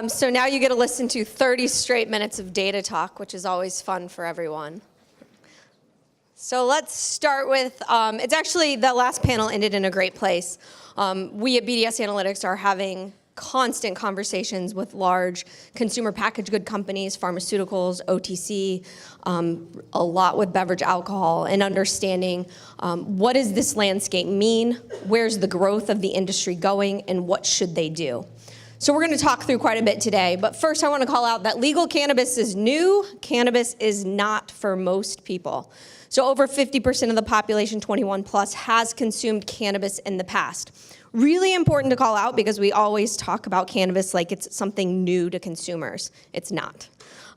So now you get to listen to 30 straight minutes of data talk, which is always fun for everyone. So let's start with, it's actually, the last panel ended in a great place. We at BDS Analytics are having constant conversations with large consumer packaged good companies, pharmaceuticals, OTC, a lot with beverage alcohol, and understanding what does this landscape mean, where's the growth of the industry going, and what should they do. So we're going to talk through quite a bit today, but first I want to call out that legal cannabis is new. Cannabis is not for most people. So over 50% of the population, 21 plus, has consumed cannabis in the past. Really important to call out because we always talk about cannabis like it's something new to consumers. It's not.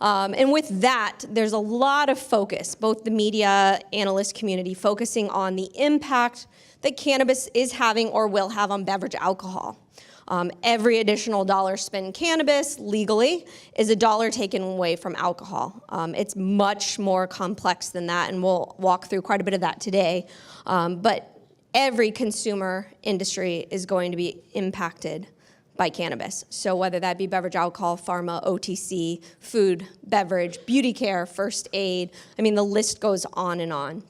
And with that, there's a lot of focus, both the media, analyst community, focusing on the impact that cannabis is having or will have on beverage alcohol. Every additional dollar spent in cannabis legally is a dollar taken away from alcohol. It's much more complex than that, and we'll walk through quite a bit of that today. But every consumer industry is going to be impacted by cannabis. So whether that be beverage alcohol, pharma, OTC, food, beverage, beauty care, first aid, I mean, the list goes on and on.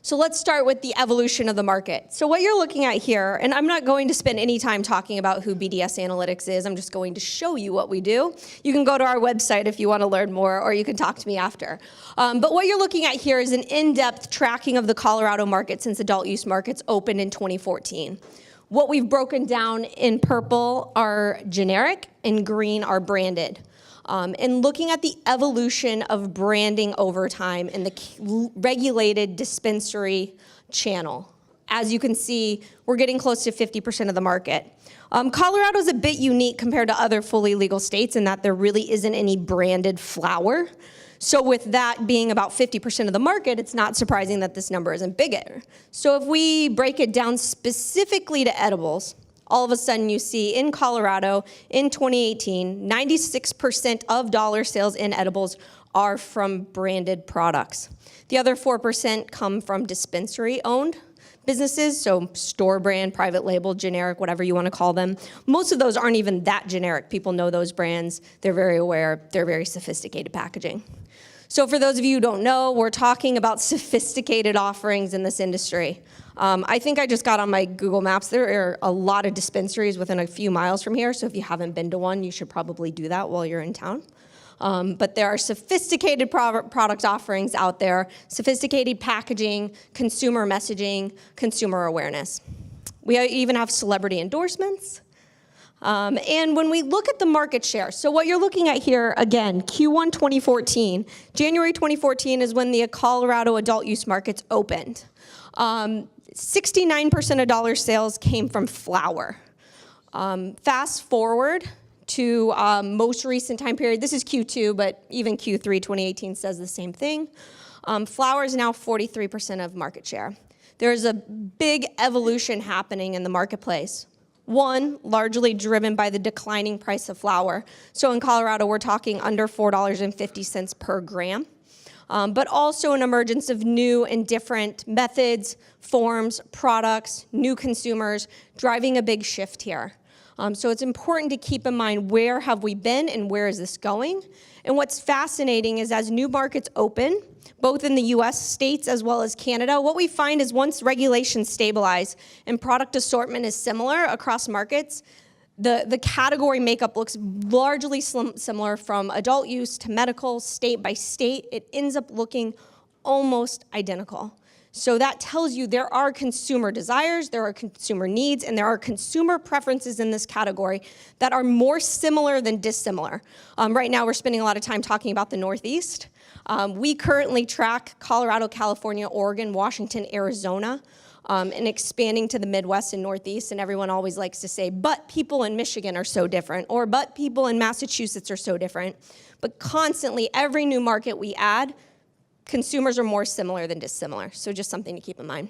So let's start with the evolution of the market. So what you're looking at here, and I'm not going to spend any time talking about who BDS Analytics is, I'm just going to show you what we do. You can go to our website if you want to learn more, or you can talk to me after. But what you're looking at here is an in-depth tracking of the Colorado market since adult use markets opened in 2014. What we've broken down in purple are generic, and green are branded. And looking at the evolution of branding over time in the regulated dispensary channel. As you can see, we're getting close to 50% of the market. Colorado's a bit unique compared to other fully legal states in that there really isn't any branded flower. So with that being about 50% of the market, it's not surprising that this number isn't bigger. So if we break it down specifically to edibles, all of a sudden you see in Colorado in 2018, 96% of dollar sales in edibles are from branded products. The other 4% come from dispensary-owned businesses, so store brand, private label, generic, whatever you want to call them. Most of those aren't even that generic. People know those brands. They're very aware. They're very sophisticated packaging. So for those of you who don't know, we're talking about sophisticated offerings in this industry. I think I just got on my Google Maps. There are a lot of dispensaries within a few miles from here, so if you haven't been to one, you should probably do that while you're in town. But there are sophisticated product offerings out there, sophisticated packaging, consumer messaging, consumer awareness. We even have celebrity endorsements. And when we look at the market share, so what you're looking at here, again, Q1 2014, January 2014 is when the Colorado adult use markets opened. 69% of dollar sales came from flower. Fast forward to most recent time period, this is Q2, but even Q3 2018 says the same thing. Flower is now 43% of market share. There's a big evolution happening in the marketplace. One, largely driven by the declining price of flower. So in Colorado, we're talking under $4.50 per gram. But also an emergence of new and different methods, forms, products, new consumers, driving a big shift here. So it's important to keep in mind where have we been and where is this going. And what's fascinating is as new markets open, both in the US states as well as Canada, what we find is once regulations stabilize and product assortment is similar across markets, the category makeup looks largely similar from adult use to medical, state by state. It ends up looking almost identical. So that tells you there are consumer desires, there are consumer needs, and there are consumer preferences in this category that are more similar than dissimilar. Right now, we're spending a lot of time talking about the Northeast. We currently track Colorado, California, Oregon, Washington, Arizona, and expanding to the Midwest and Northeast, and everyone always likes to say, but people in Michigan are so different, or but people in Massachusetts are so different. But constantly, every new market we add, consumers are more similar than dissimilar, so just something to keep in mind.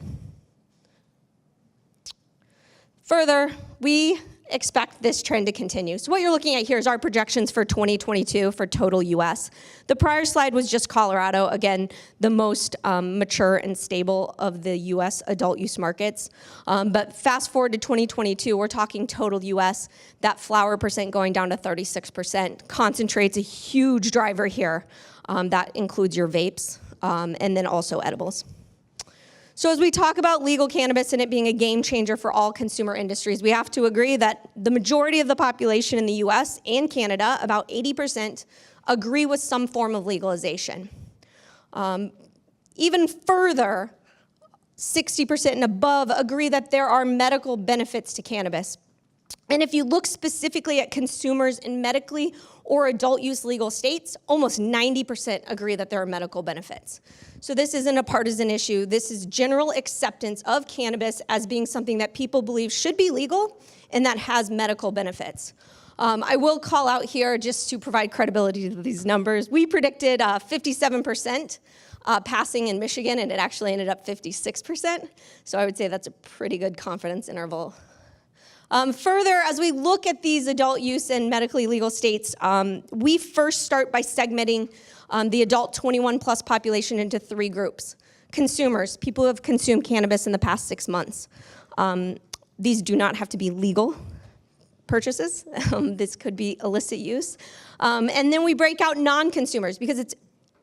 Further, we expect this trend to continue. So what you're looking at here is our projections for 2022 for total US. The prior slide was just Colorado, again, the most mature and stable of the US adult use markets. But fast forward to 2022, we're talking total US, that flower percent going down to 36%. Concentrate's a huge driver here. That includes your vapes and then also edibles. So as we talk about legal cannabis and it being a game changer for all consumer industries, we have to agree that the majority of the population in the US and Canada, about 80%, agree with some form of legalization. Even further, 60% and above agree that there are medical benefits to cannabis. And if you look specifically at consumers in medically or adult use legal states, almost 90% agree that there are medical benefits. So this isn't a partisan issue. This is general acceptance of cannabis as being something that people believe should be legal and that has medical benefits. I will call out here, just to provide credibility to these numbers, we predicted 57% passing in Michigan, and it actually ended up 56%. So I would say that's a pretty good confidence interval. Further, as we look at these adult use and medically legal states, we first start by segmenting the adult 21 plus population into 3 groups. Consumers, people who have consumed cannabis in the past 6 months. These do not have to be legal purchases. This could be illicit use. And then we break out non-consumers, because it's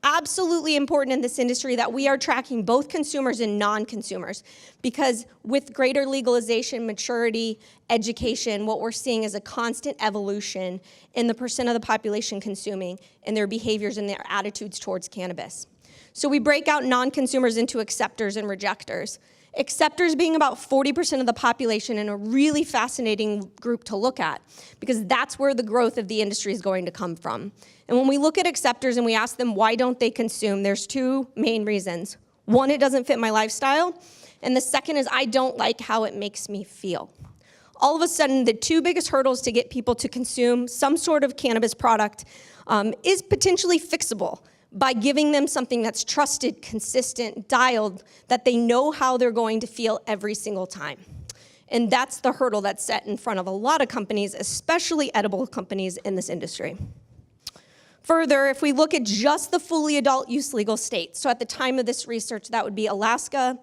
absolutely important in this industry that we are tracking both consumers and non-consumers, because with greater legalization, maturity, education, what we're seeing is a constant evolution in the percent of the population consuming and their behaviors and their attitudes towards cannabis. So we break out non-consumers into acceptors and rejectors. Acceptors being about 40% of the population, and a really fascinating group to look at, because that's where the growth of the industry is going to come from. And when we look at acceptors and we ask them why don't they consume, there's 2 main reasons. One, it doesn't fit my lifestyle, and the second is I don't like how it makes me feel. All of a sudden, the 2 biggest hurdles to get people to consume some sort of cannabis product is potentially fixable by giving them something that's trusted, consistent, dialed, that they know how they're going to feel every single time. And that's the hurdle that's set in front of a lot of companies, especially edible companies in this industry. Further, if we look at just the fully adult use legal states, so at the time of this research, that would be Alaska,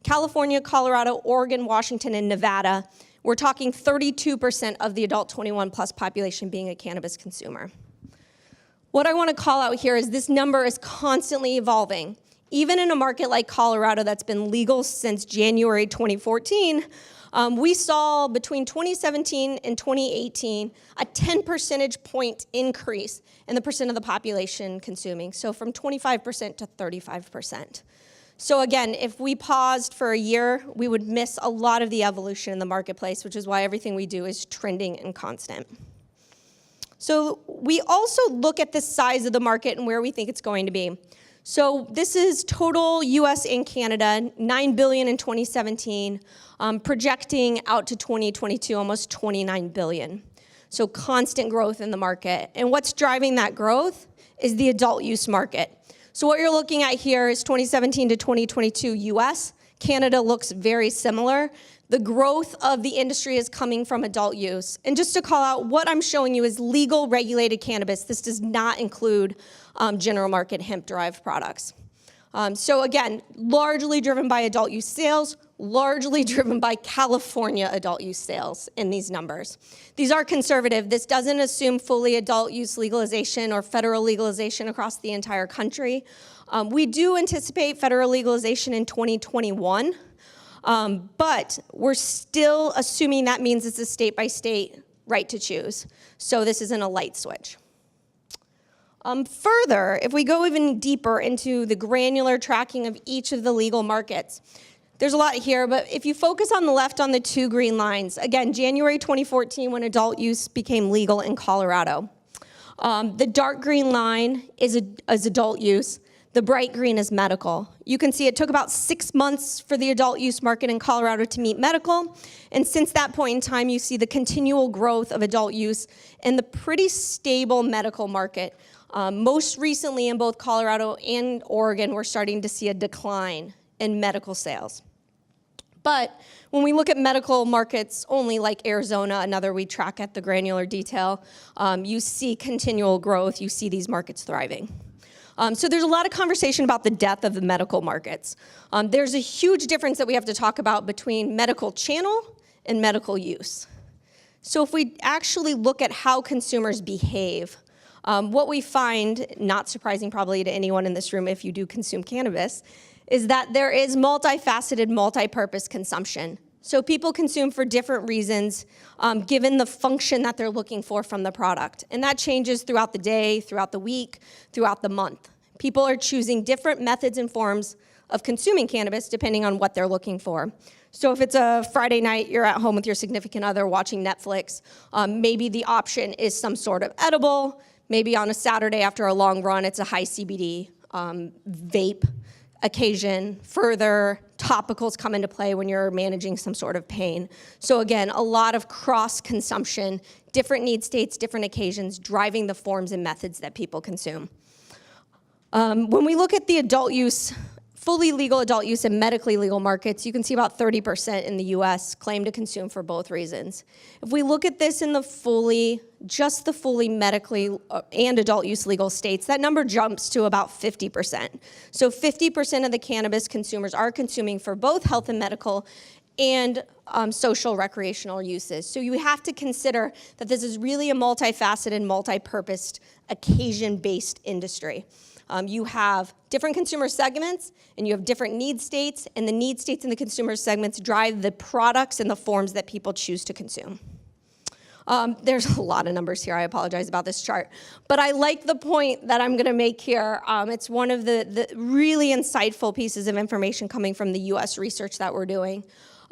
California, Colorado, Oregon, Washington, and Nevada, we're talking 32% of the adult 21 plus population being a cannabis consumer. What I want to call out here is this number is constantly evolving. Even in a market like Colorado that's been legal since January 2014, we saw between 2017 and 2018 a 10 percentage point increase in the percent of the population consuming, so from 25% to 35%. So again, if we paused for a year, we would miss a lot of the evolution in the marketplace, which is why everything we do is trending and constant. So we also look at the size of the market and where we think it's going to be. So this is total US and Canada, $9 billion in 2017, projecting out to 2022, almost $29 billion. So constant growth in the market. And what's driving that growth is the adult use market. So what you're looking at here is 2017 to 2022 US. Canada looks very similar. The growth of the industry is coming from adult use. And just to call out, what I'm showing you is legal regulated cannabis. This does not include general market hemp-derived products. So again, largely driven by adult use sales, largely driven by California adult use sales in these numbers. These are conservative. This doesn't assume fully adult use legalization or federal legalization across the entire country. We do anticipate federal legalization in 2021. But we're still assuming that means it's a state-by-state right to choose. So this isn't a light switch. Further, if we go even deeper into the granular tracking of each of the legal markets, there's a lot here, but if you focus on the left on the 2 green lines, again, January 2014 when adult use became legal in Colorado. The dark green line is adult use. The bright green is medical. You can see it took about 6 months for the adult use market in Colorado to meet medical. And since that point in time, you see the continual growth of adult use and the pretty stable medical market. Most recently in both Colorado and Oregon, we're starting to see a decline in medical sales. But when we look at medical markets only, like Arizona, another we track at the granular detail, you see continual growth, you see these markets thriving. So there's a lot of conversation about the death of the medical markets. There's a huge difference that we have to talk about between medical channel and medical use. So if we actually look at how consumers behave, what we find, not surprising probably to anyone in this room if you do consume cannabis, is that there is multifaceted, multi-purpose consumption. So people consume for different reasons, given the function that they're looking for from the product. And that changes throughout the day, throughout the week, throughout the month. People are choosing different methods and forms of consuming cannabis depending on what they're looking for. So if it's a Friday night, you're at home with your significant other watching Netflix, maybe the option is some sort of edible. Maybe on a Saturday after a long run, it's a high CBD vape occasion. Further, topicals come into play when you're managing some sort of pain. So again, a lot of cross-consumption, different need states, different occasions, driving the forms and methods that people consume. When we look at the adult use, fully legal adult use in medically legal markets, you can see about 30% in the US claim to consume for both reasons. If we look at this in just the fully medically and adult use legal states, that number jumps to about 50%. So 50% of the cannabis consumers are consuming for both health and medical and social recreational uses. So you have to consider that this is really a multifaceted, multi-purposed, occasion-based industry. You have different consumer segments, and you have different need states, and the need states and the consumer segments drive the products and the forms that people choose to consume. There's a lot of numbers here. I apologize about this chart. But I like the point that I'm going to make here. It's one of the really insightful pieces of information coming from the US research that we're doing.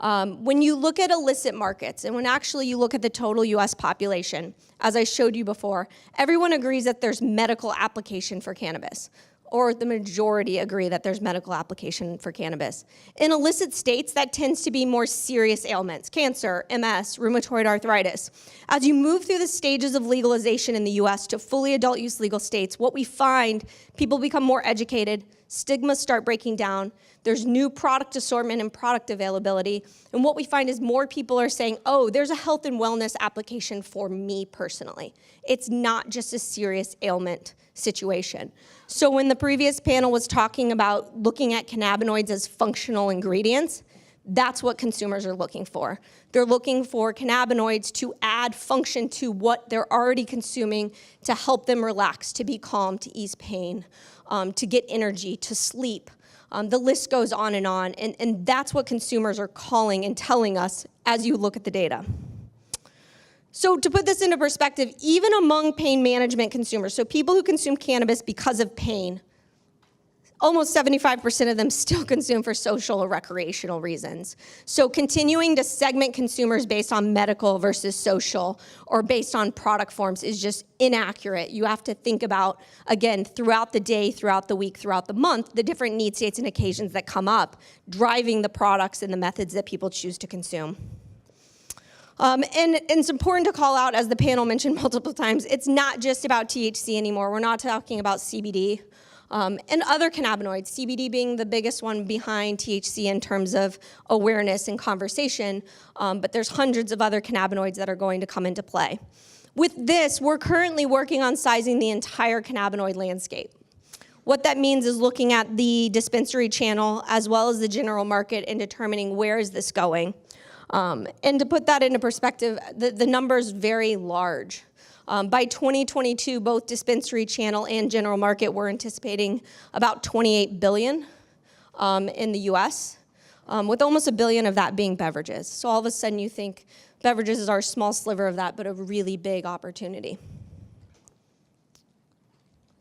When you look at illicit markets, and when actually you look at the total US population, as I showed you before, everyone agrees that there's medical application for cannabis, or the majority agree that there's medical application for cannabis. In illicit states, that tends to be more serious ailments, cancer, MS, rheumatoid arthritis. As you move through the stages of legalization in the US to fully adult use legal states, what we find, people become more educated, stigmas start breaking down, there's new product assortment and product availability, and what we find is more people are saying, oh, there's a health and wellness application for me personally. It's not just a serious ailment situation. So when the previous panel was talking about looking at cannabinoids as functional ingredients, that's what consumers are looking for. They're looking for cannabinoids to add function to what they're already consuming to help them relax, to be calm, to ease pain, to get energy, to sleep. The list goes on, and that's what consumers are calling and telling us as you look at the data. So to put this into perspective, even among pain management consumers, so people who consume cannabis because of pain, almost 75% of them still consume for social or recreational reasons. So continuing to segment consumers based on medical versus social or based on product forms is just inaccurate. You have to think about, again, throughout the day, throughout the week, throughout the month, the different need states and occasions that come up, driving the products and the methods that people choose to consume. And it's important to call out, as the panel mentioned multiple times, it's not just about THC anymore. We're not talking about CBD. And other cannabinoids, CBD being the biggest one behind THC in terms of awareness and conversation, but there's hundreds of other cannabinoids that are going to come into play. With this, we're currently working on sizing the entire cannabinoid landscape. What that means is looking at the dispensary channel as well as the general market and determining where is this going. And to put that into perspective, the number is very large. By 2022, both dispensary channel and general market, we're anticipating about $28 billion in the US, with almost $1 billion of that being beverages. So all of a sudden you think beverages are a small sliver of that, but a really big opportunity.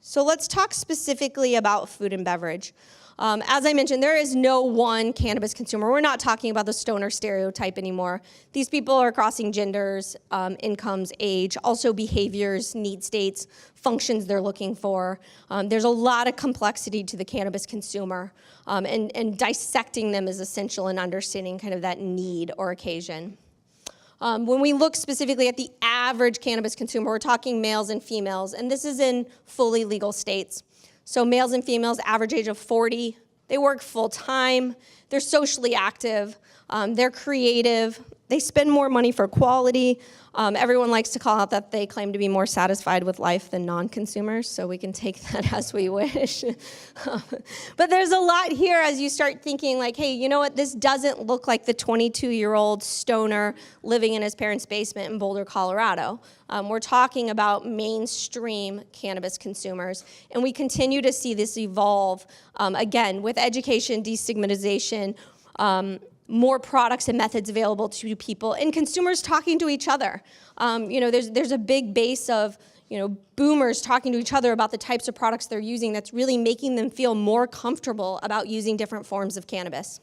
So let's talk specifically about food and beverage. As I mentioned, there is no one cannabis consumer. We're not talking about the stoner stereotype anymore. These people are crossing genders, incomes, age, also behaviors, need states, functions they're looking for. There's a lot of complexity to the cannabis consumer, and dissecting them is essential in understanding kind of that need or occasion. When we look specifically at the average cannabis consumer, we're talking males and females, and this is in fully legal states. So males and females, average age of 40, They work full-time. They're socially active. They're creative. They spend more money for quality. Everyone likes to call out that they claim to be more satisfied with life than non-consumers, so we can take that as we wish. But there's a lot here as you start thinking like, hey, you know what? This doesn't look like the 22-year-old stoner living in his parents' basement in Boulder, Colorado. We're talking about mainstream cannabis consumers, and we continue to see this evolve, again, with education, destigmatization, more products and methods available to people, and consumers talking to each other. There's a big base of boomers talking to each other about the types of products they're using that's really making them feel more comfortable about using different forms of cannabis.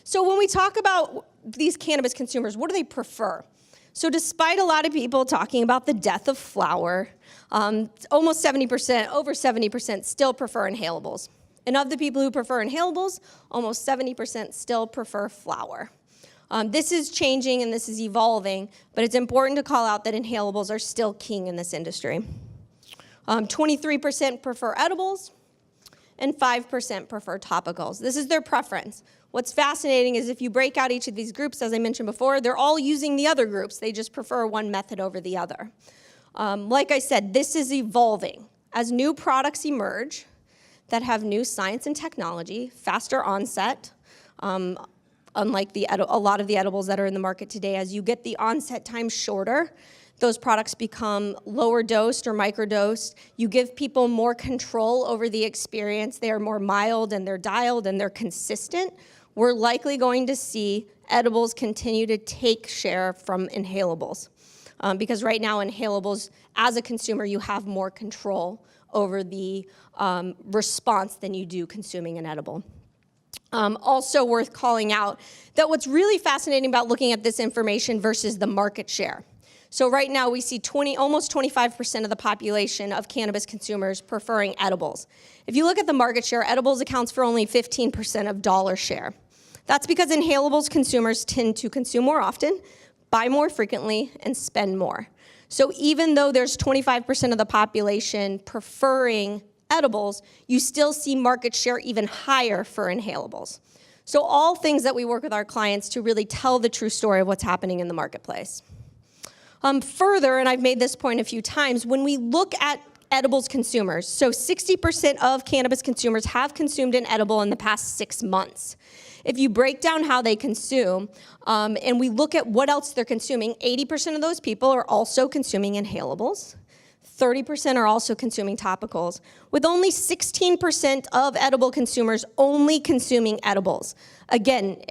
So when we talk about these cannabis consumers, what do they prefer? So despite a lot of people talking about the death of flower, almost 70%, over 70% still prefer inhalables. And of the people who prefer inhalables, almost 70% still prefer flower. This is changing and this is evolving, but it's important to call out that inhalables are still king in this industry. 23% prefer edibles, and 5% prefer topicals. This is their preference. What's fascinating is if you break out each of these groups, as I mentioned before, they're all using the other groups. They just prefer one method over the other. Like I said, this is evolving. As new products emerge that have new science and technology, faster onset, unlike a lot of the edibles that are in the market today, as you get the onset time shorter, those products become lower dosed or microdosed. You give people more control over the experience. They are more mild and they're dialed and they're consistent. We're likely going to see edibles continue to take share from inhalables. Because right now inhalables, as a consumer, you have more control over the response than you do consuming an edible. Also worth calling out that what's really fascinating about looking at this information versus the market share. So right now we see almost 25% of the population of cannabis consumers preferring edibles. If you look at the market share, edibles accounts for only 15% of dollar share. That's because inhalables consumers tend to consume more often, buy more frequently, and spend more. So even though there's 25% of the population preferring edibles, you still see market share even higher for inhalables. So all things that we work with our clients to really tell the true story of what's happening in the marketplace. Further, and I've made this point a few times, when we look at edibles consumers, so 60% of cannabis consumers have consumed an edible in the past 6 months. If you break down how they consume, and we look at what else they're consuming, 80% of those people are also consuming inhalables. 30% are also consuming topicals, with only 16% of edible consumers only consuming edibles. Again,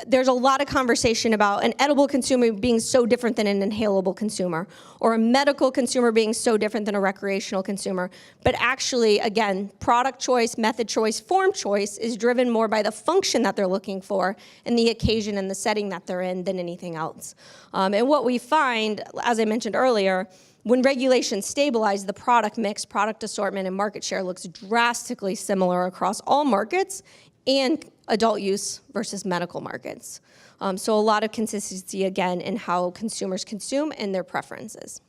there's a lot of conversation about an edible consumer being so different than an inhalable consumer, or a medical consumer being so different than a recreational consumer. But actually, again, product choice, method choice, form choice is driven more by the function that they're looking for and the occasion and the setting that they're in than anything else. And what we find, as I mentioned earlier, when regulations stabilize, the product mix, product assortment, and market share looks drastically similar across all markets and adult use versus medical markets. So a lot of consistency, again, in how consumers consume and their preferences.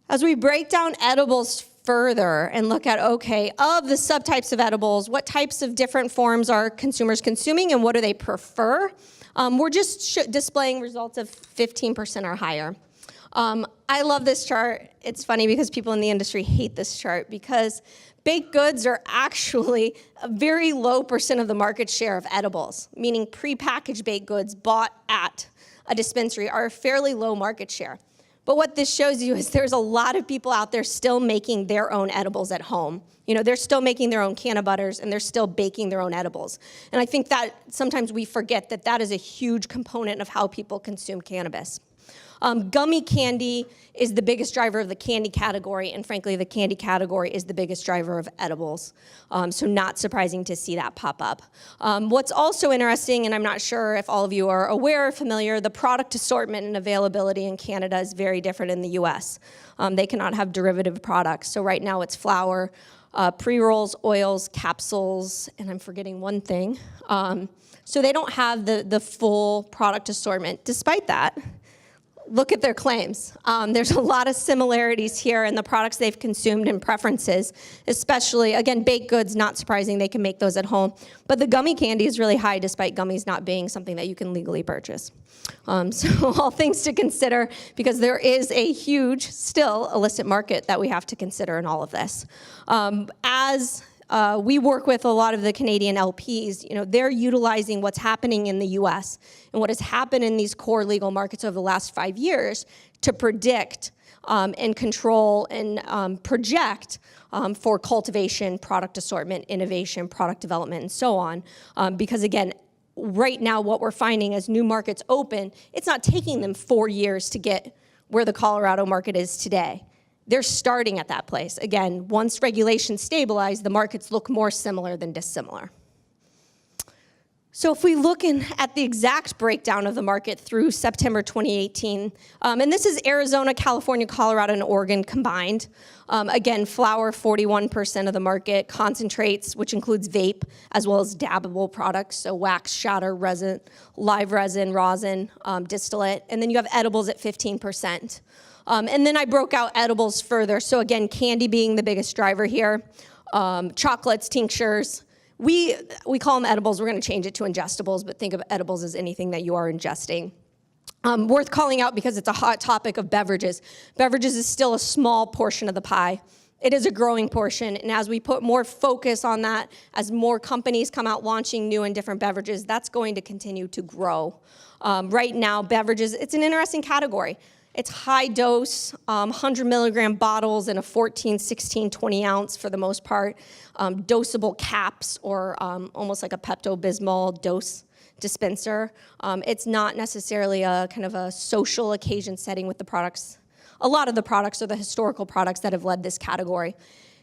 As we break down edibles further and look at, okay, of the subtypes of edibles, what types of different forms are consumers consuming and what do they prefer? We're just displaying results of 15% or higher. I love this chart. It's funny because people in the industry hate this chart because baked goods are actually a very low percent of the market share of edibles, meaning prepackaged baked goods bought at a dispensary are a fairly low market share. But what this shows you is there's a lot of people out there still making their own edibles at home. They're still making their own canna butters and they're still baking their own edibles. And I think that sometimes we forget that that is a huge component of how people consume cannabis. Gummy candy is the biggest driver of the candy category, and frankly, the candy category is the biggest driver of edibles. So not surprising to see that pop up. What's also interesting, and I'm not sure if all of you are aware or familiar, the product assortment and availability in Canada is very different in the US. They cannot have derivative products. So right now it's flour, pre-rolls, oils, capsules, and I'm forgetting one thing. So they don't have the full product assortment. Despite that, look at their claims. There's a lot of similarities here in the products they've consumed and preferences, especially, again, baked goods, not surprising, they can make those at home. But the gummy candy is really high, despite gummies not being something that you can legally purchase. So all things to consider, because there is a huge, still, illicit market that we have to consider in all of this. We work with a lot of the Canadian LPs, they're utilizing what's happening in the US and what has happened in these core legal markets over the last 5 years to predict and control and project for cultivation, product assortment, innovation, product development, and so on. Because again, right now what we're finding as new markets open, it's not taking them 4 years to get where the Colorado market is today. They're starting at that place. Again, once regulations stabilize, the markets look more similar than dissimilar. So if we look at the exact breakdown of the market through September 2018, and this is Arizona, California, Colorado, and Oregon combined. Again, flower, 41% of the market, concentrates, which includes vape, as well as dabbable products, so wax, shatter, resin, live resin, rosin, distillate, and then you have edibles at 15%. And then I broke out edibles further. So again, candy being the biggest driver here, chocolates, tinctures. We call them edibles. We're going to change it to ingestibles, but think of edibles as anything that you are ingesting. Worth calling out because it's a hot topic of beverages. Beverages is still a small portion of the pie. It is a growing portion, and as we put more focus on that, as more companies come out launching new and different beverages, that's going to continue to grow. Right now, beverages, it's an interesting category. It's high dose, 100 milligram bottles in a 14, 16, 20 ounce for the most part, dosable caps or almost like a Pepto-Bismol dose dispenser. It's not necessarily a kind of a social occasion setting with the products. A lot of the products are the historical products that have led this category.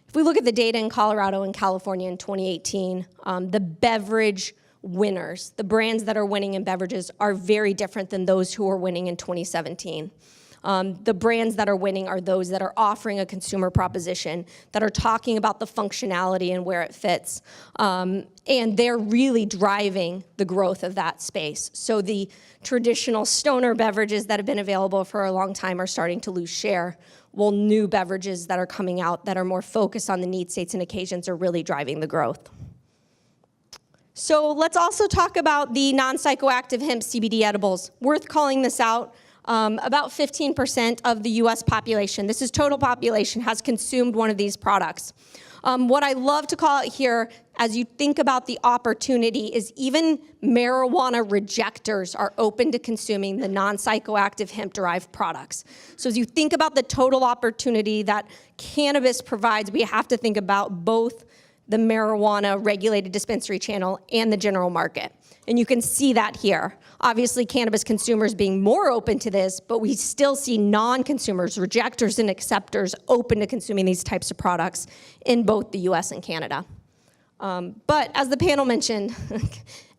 If we look at the data in Colorado and California in 2018, the beverage winners, the brands that are winning in beverages are very different than those who were winning in 2017. The brands that are winning are those that are offering a consumer proposition, that are talking about the functionality and where it fits. And they're really driving the growth of that space. So the traditional stoner beverages that have been available for a long time are starting to lose share, while new beverages that are coming out that are more focused on the need states and occasions are really driving the growth. So let's also talk about the non-psychoactive hemp CBD edibles. Worth calling this out. About 15% of the US population, this is total population, has consumed one of these products. What I love to call out here, as you think about the opportunity, is even marijuana rejectors are open to consuming the non-psychoactive hemp-derived products. So as you think about the total opportunity that cannabis provides, we have to think about both the marijuana regulated dispensary channel and the general market. And you can see that here. Obviously, cannabis consumers being more open to this, but we still see non-consumers, rejectors and acceptors open to consuming these types of products in both the US and Canada. But as the panel mentioned,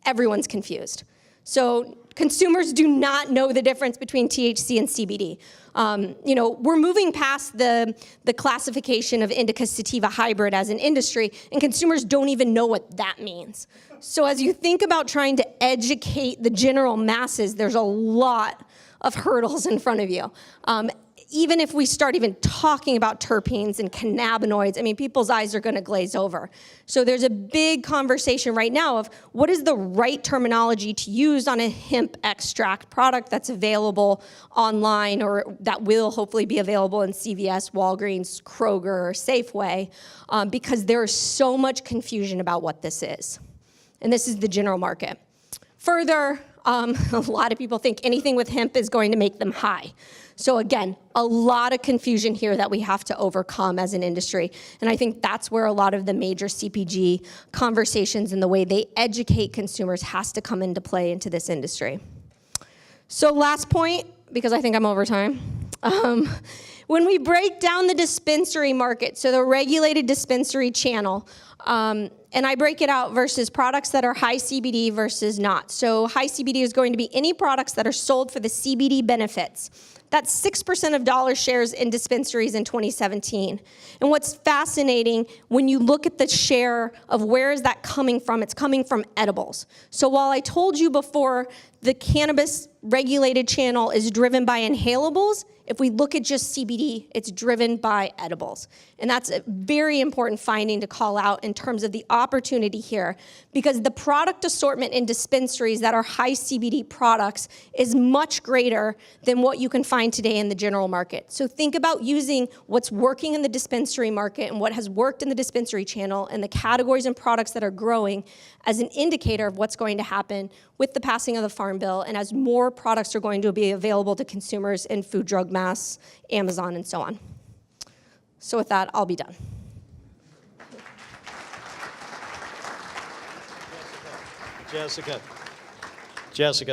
everyone's confused. So consumers do not know the difference between THC and CBD. We're moving past the classification of indica sativa hybrid as an industry, and consumers don't even know what that means. So as you think about trying to educate the general masses, there's a lot of hurdles in front of you. Even if we start even talking about terpenes and cannabinoids, I mean, people's eyes are going to glaze over. So there's a big conversation right now of what is the right terminology to use on a hemp extract product that's available online or that will hopefully be available in CVS, Walgreens, Kroger, or Safeway, because there's so much confusion about what this is. And this is the general market. Further, a lot of people think anything with hemp is going to make them high. So again, a lot of confusion here that we have to overcome as an industry. And I think that's where a lot of the major CPG conversations and the way they educate consumers has to come into play into this industry. So last point, because I think I'm over time. When we break down the dispensary market, so the regulated dispensary channel, and I break it out versus products that are high CBD versus not. So high CBD is going to be any products that are sold for the CBD benefits. That's 6% of dollar shares in dispensaries in 2017. And what's fascinating, when you look at the share of where is that coming from, it's coming from edibles. So while I told you before, the cannabis regulated channel is driven by inhalables. If we look at just CBD, it's driven by edibles. And that's a very important finding to call out in terms of the opportunity here, because the product assortment in dispensaries that are high CBD products is much greater than what you can find today in the general market. So think about using what's working in the dispensary market and what has worked in the dispensary channel and the categories and products that are growing as an indicator of what's going to happen with the passing of the Farm Bill and as more products are going to be available to consumers in food, drug, mass, Amazon, and so on. So with that, I'll be done. Jessica,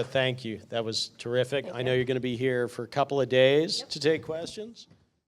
thank you. That was terrific. I know you're going to be here for a couple of days to take questions.